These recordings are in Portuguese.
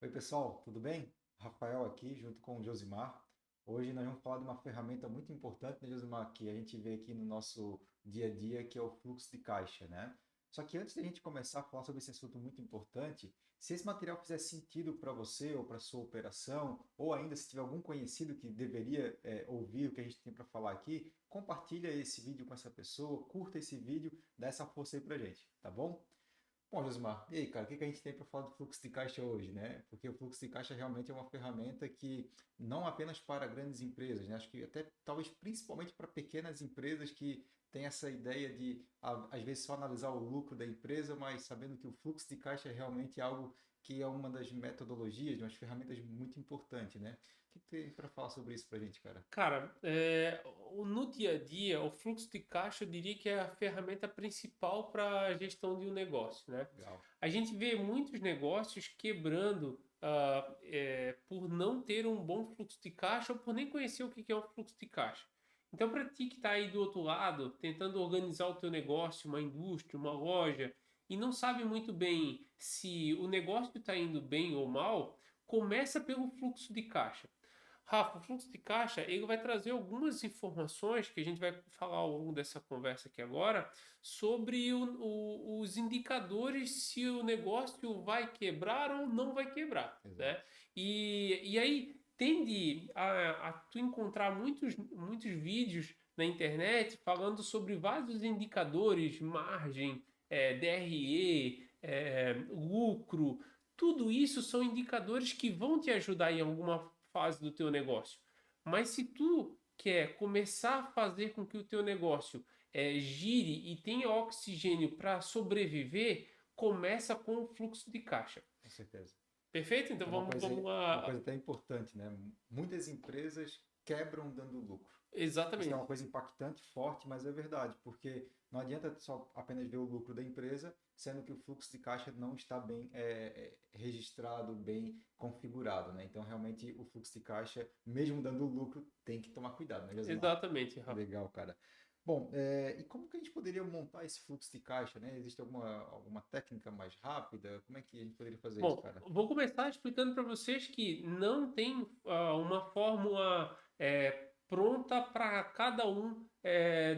Oi, pessoal, tudo bem? Rafael aqui, junto com o Josimar. Hoje nós vamos falar de uma ferramenta muito importante, né, Josimar, que a gente vê aqui no nosso dia a dia, que é o fluxo de caixa, né? Só que antes da gente começar a falar sobre esse assunto muito importante, se esse material fizer sentido para você ou para sua operação, ou ainda se tiver algum conhecido que deveria ouvir o que a gente tem para falar aqui, compartilha esse vídeo com essa pessoa, curta esse vídeo, dá essa força aí para gente, tá bom? Bom, Josmar, e aí, cara, o que que a gente tem para falar do fluxo de caixa hoje, né? Porque o fluxo de caixa realmente é uma ferramenta que não apenas para grandes empresas, né? Acho que até talvez principalmente para pequenas empresas que têm essa ideia de às vezes só analisar o lucro da empresa, mas sabendo que o fluxo de caixa é realmente algo que é uma das metodologias, umas ferramentas muito importantes, né? O que que tem para falar sobre isso para a gente, cara? Cara, no dia a dia, o fluxo de caixa eu diria que é a ferramenta principal para a gestão de um negócio, né? Legal. A gente vê muitos negócios quebrando por não ter um bom fluxo de caixa ou por nem conhecer o que é um fluxo de caixa. Então, para ti que está aí do outro lado, tentando organizar o teu negócio, uma indústria, uma loja, e não sabe muito bem se o negócio está indo bem ou mal, começa pelo fluxo de caixa. Rafa, o fluxo de caixa ele vai trazer algumas informações que a gente vai falar ao longo dessa conversa aqui agora sobre os indicadores se o negócio vai quebrar ou não vai quebrar, Exato. né? E aí tende a tu encontrar muitos vídeos na internet falando sobre vários indicadores, margem, DRE, lucro, tudo isso são indicadores que vão te ajudar em alguma fase do teu negócio. Mas se tu quer começar a fazer com que o teu negócio gire e tenha oxigênio para sobreviver, começa com o fluxo de caixa. Com certeza. Perfeito? Então É vamos uma coisa lá. até importante, né? Muitas empresas quebram dando lucro. Isso é uma Exatamente. coisa impactante, forte, mas é verdade, porque não adianta só apenas ver o lucro da empresa, sendo que o fluxo de caixa não está bem registrado, bem configurado, né? Então, realmente, o fluxo de caixa, mesmo dando lucro, tem que tomar cuidado, né, Josimar? Exatamente, Rafa. Legal, cara. Bom, e como que a gente poderia montar esse fluxo de caixa, né? Existe alguma técnica mais rápida? Como é que a gente poderia fazer isso, Bom, cara? vou começar explicando para vocês que não tem uma fórmula pronta para cada um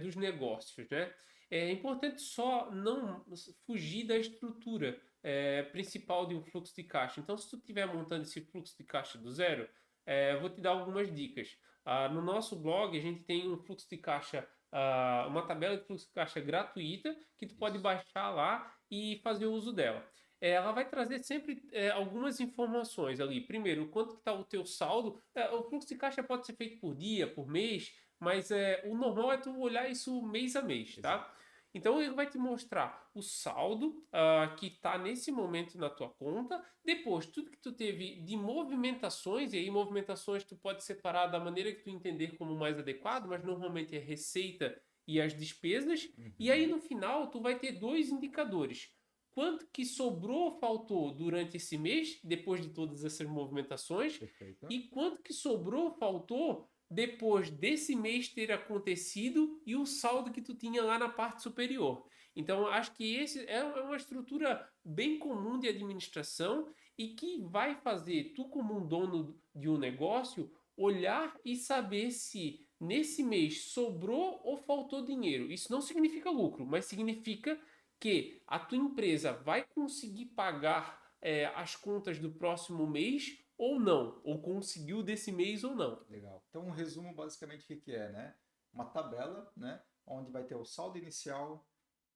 dos negócios, né? É importante só não fugir da estrutura principal de um fluxo de caixa. Então, se tu estiver montando esse fluxo de caixa do zero, vou te dar algumas dicas. No nosso blog, a gente tem um fluxo de caixa, uma tabela de fluxo de caixa gratuita que tu pode Isso. baixar lá e fazer o uso dela. Ela vai trazer sempre algumas informações ali. Primeiro, o quanto que está o teu saldo. O fluxo de caixa pode ser feito por dia, por mês, mas o normal é tu olhar isso mês a mês, Exato. tá? Então ele vai te mostrar o saldo que está nesse momento na tua conta. Depois, tudo que tu teve de movimentações, e aí movimentações tu pode separar da maneira que tu entender como mais adequado, mas normalmente é receita e as despesas. E aí Uhum. no final tu vai ter dois indicadores: quanto que sobrou ou faltou durante esse mês, depois de todas essas movimentações, Perfeito. e quanto que sobrou ou faltou depois desse mês ter acontecido e o saldo que tu tinha lá na parte superior. Então, acho que esse é uma estrutura bem comum de administração e que vai fazer tu, como um dono de um negócio, olhar e saber se nesse mês sobrou ou faltou dinheiro. Isso não significa lucro, mas significa que a tua empresa vai conseguir pagar as contas do próximo mês ou não, ou conseguiu desse mês ou não. Legal. Então, um resumo basicamente o que que é, né? Uma tabela, né? Onde vai ter o saldo inicial,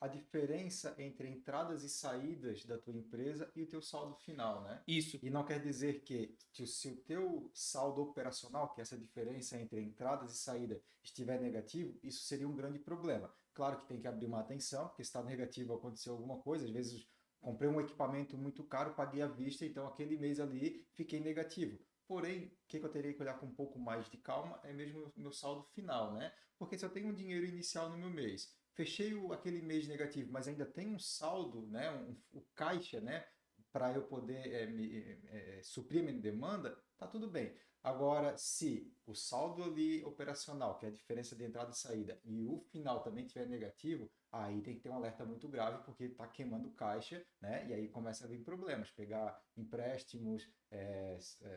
a diferença entre entradas e saídas da tua empresa e o teu saldo final, né? Isso, E não quer dizer que se o teu saldo operacional, que é essa diferença entre entradas e saída, estiver negativo, isso seria um grande problema. Claro que tem que abrir uma atenção, porque se está negativo aconteceu alguma coisa, às vezes comprei um equipamento muito caro, paguei à vista, então aquele mês ali fiquei negativo. Porém, o que eu teria que olhar com um pouco mais de calma é mesmo o meu saldo final, né? Porque se eu tenho um dinheiro inicial no meu mês, fechei aquele mês negativo, mas ainda tem um saldo, né? O caixa, né? Para eu poder suprir a minha demanda, tá tudo bem. Agora, se o saldo ali operacional, que é a diferença de entrada e saída, e o final também estiver negativo, aí tem que ter um alerta muito grave, porque está queimando caixa, né? E aí começa a vir problemas, pegar empréstimos,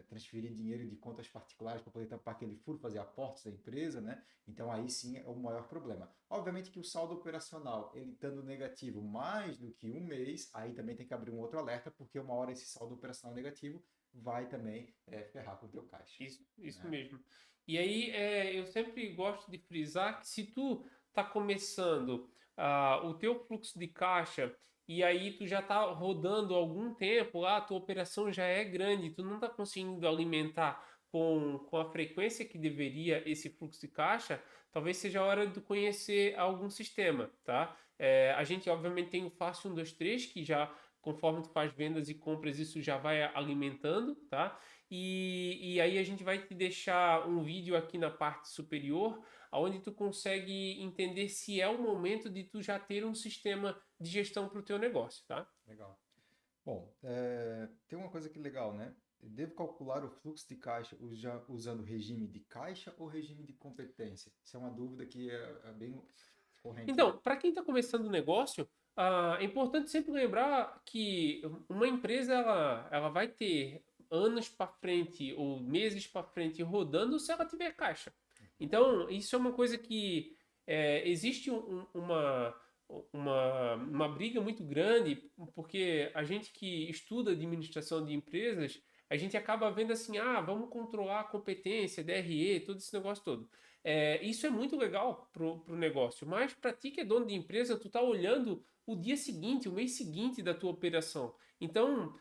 transferir dinheiro de contas particulares para poder tapar aquele furo, fazer aportes da empresa, né? Então aí sim é o maior problema. Obviamente que o saldo operacional, ele estando negativo mais do que um mês, aí também tem que abrir um outro alerta, porque uma hora esse saldo operacional negativo vai também ferrar com o teu caixa, Isso né? mesmo. E aí, eu sempre gosto de frisar que se tu tá começando o teu fluxo de caixa e aí tu já tá rodando algum tempo lá, a tua operação já é grande, tu não tá conseguindo alimentar com a frequência que deveria esse fluxo de caixa, talvez seja a hora de tu conhecer algum sistema, tá? A gente, obviamente, tem o Fácil 1, 2, 3, que já, conforme tu faz vendas e compras, isso já vai alimentando, tá? E aí a gente vai te deixar um vídeo aqui na parte superior, onde tu consegue entender se é o momento de tu já ter um sistema de gestão para o teu negócio, tá? Legal. Bom, tem uma coisa que é legal, né? Eu devo calcular o fluxo de caixa usando regime de caixa ou regime de competência? Isso é uma dúvida que é bem corrente, né? Então, para quem está começando o negócio, é importante sempre lembrar que uma empresa ela vai ter anos para frente ou meses para frente rodando se ela tiver caixa. Então, isso é uma coisa que existe uma briga muito grande, porque a gente que estuda administração de empresas, a gente acaba vendo assim, vamos controlar a competência, DRE, todo esse negócio todo. Isso é muito legal pro negócio, mas para ti que é dono de empresa, tu tá olhando o dia seguinte, o mês seguinte da tua operação. Então,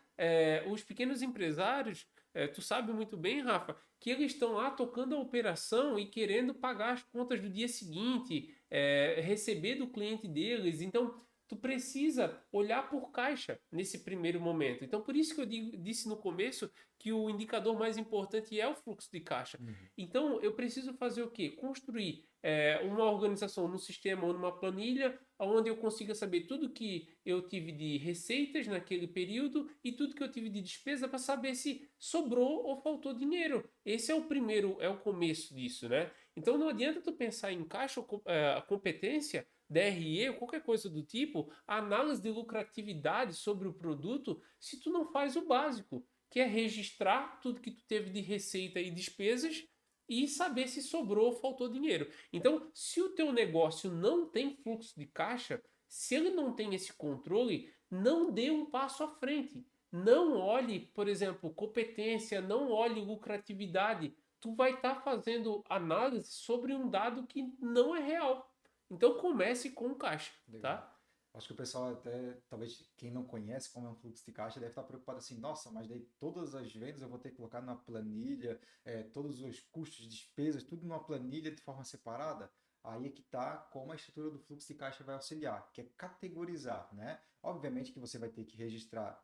os pequenos empresários, tu sabe muito bem, Rafa, que eles estão lá tocando a operação e querendo pagar as contas do dia seguinte, receber do cliente deles. Então, tu precisa olhar por caixa nesse primeiro momento. Então, por isso que eu disse no começo que o indicador mais importante é o fluxo de caixa. Uhum. Então, eu preciso fazer o quê? Construir uma organização no sistema ou numa planilha, onde eu consiga saber tudo que eu tive de receitas naquele período e tudo que eu tive de despesa para saber se sobrou ou faltou dinheiro. Esse é o primeiro, é o começo disso, né? Então, não adianta tu pensar em caixa ou competência, DRE ou qualquer coisa do tipo, análise de lucratividade sobre o produto, se tu não faz o básico, que é registrar tudo que tu teve de receita e despesas e saber se sobrou ou faltou dinheiro. Então, se o teu negócio não tem fluxo de caixa, se ele não tem esse controle, não dê um passo à frente. Não olhe, por exemplo, competência, não olhe lucratividade. Tu vai estar fazendo análise sobre um dado que não é real. Então comece com caixa, Legal. tá? Acho que o pessoal até, talvez quem não conhece como é um fluxo de caixa, deve estar preocupado assim, nossa, mas daí todas as vendas eu vou ter que colocar na planilha, todos os custos, despesas, tudo numa planilha de forma separada. Aí é que está como a estrutura do fluxo de caixa vai auxiliar, que é categorizar, né? Obviamente que você vai ter que registrar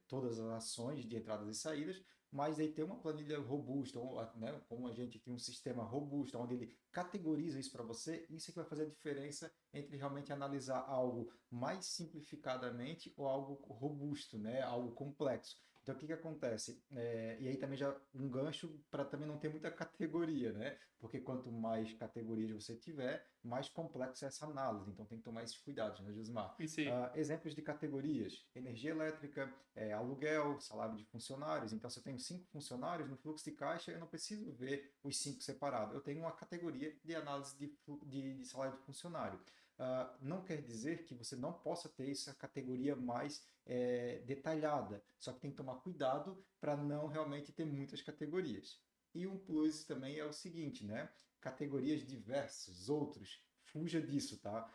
todas as ações de entradas e saídas, mas aí ter uma planilha robusta, né? Como a gente tem um sistema robusto, onde ele categoriza isso para você, isso é que vai fazer a diferença entre realmente analisar algo mais simplificadamente ou algo robusto, né? Algo complexo. Então, o que que acontece? E aí também já um gancho para também não ter muita categoria, né? Porque quanto mais categorias você tiver, mais complexa é essa análise. Então, tem que tomar esses cuidados, né, Josmar? Isso aí. Exemplos de categorias: energia elétrica, aluguel, salário de funcionários. Então, se eu tenho 5 funcionários no fluxo de caixa, eu não preciso ver os 5 separados. Eu tenho uma categoria de análise de salário de funcionário. Não quer dizer que você não possa ter essa categoria mais detalhada, só que tem que tomar cuidado para não realmente ter muitas categorias. E um plus também é o seguinte, né? Categorias diversas, outros. Fuja disso, tá?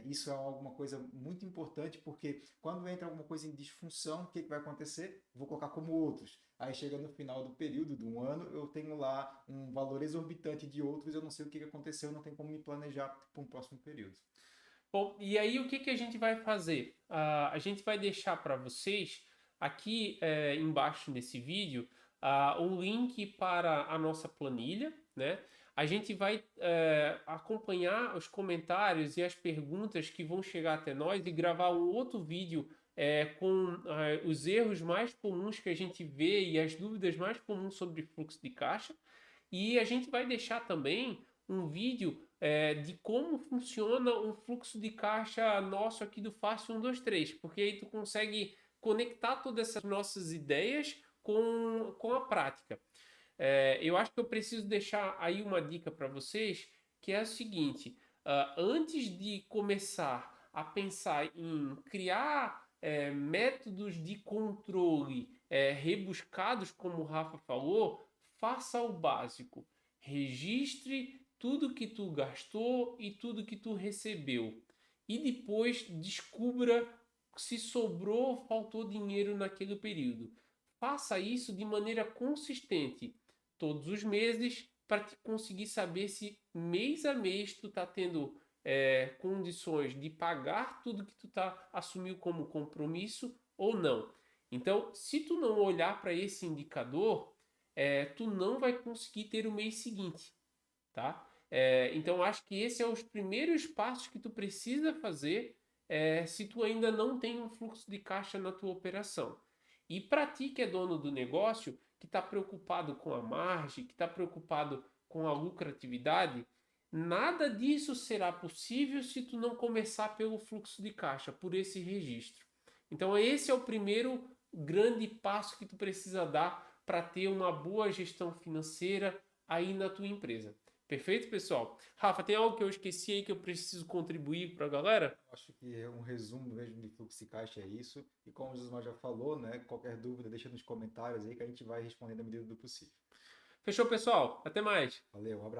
Isso é alguma coisa muito importante, porque quando entra alguma coisa em disfunção, o que vai acontecer? Vou colocar como outros. Aí chega no final do período, de um ano, eu tenho lá um valor exorbitante de outros, eu não sei o que aconteceu, não tenho como me planejar para um próximo período. Bom, e aí o que que a gente vai fazer? A gente vai deixar para vocês aqui embaixo nesse vídeo um link para a nossa planilha, né? A gente vai acompanhar os comentários e as perguntas que vão chegar até nós e gravar um outro vídeo com os erros mais comuns que a gente vê e as dúvidas mais comuns sobre fluxo de caixa. E a gente vai deixar também um vídeo de como funciona um fluxo de caixa nosso aqui do Fácil 123, porque aí tu consegue conectar todas essas nossas ideias com a prática. Eu acho que eu preciso deixar aí uma dica para vocês, que é o seguinte: antes de começar a pensar em criar métodos de controle rebuscados, como o Rafa falou, faça o básico. Registre tudo que tu gastou e tudo que tu recebeu. E depois descubra se sobrou ou faltou dinheiro naquele período. Faça isso de maneira consistente todos os meses para te conseguir saber se mês a mês tu tá tendo condições de pagar tudo que tu tá assumiu como compromisso ou não. Então, se tu não olhar para esse indicador, tu não vai conseguir ter o mês seguinte, tá? Então, acho que esse é os primeiros passos que tu precisa fazer se tu ainda não tem um fluxo de caixa na tua operação. E para ti que é dono do negócio, que está preocupado com a margem, que está preocupado com a lucratividade, nada disso será possível se tu não começar pelo fluxo de caixa, por esse registro. Então esse é o primeiro grande passo que tu precisa dar para ter uma boa gestão financeira aí na tua empresa. Perfeito, pessoal? Rafa, tem algo que eu esqueci aí que eu preciso contribuir para a galera? Acho que é um resumo mesmo de fluxo de caixa é isso. E como o Josimar já falou, né? Qualquer dúvida, deixa nos comentários aí que a gente vai respondendo à medida do possível. Fechou, pessoal? Até mais. Valeu, um abraço.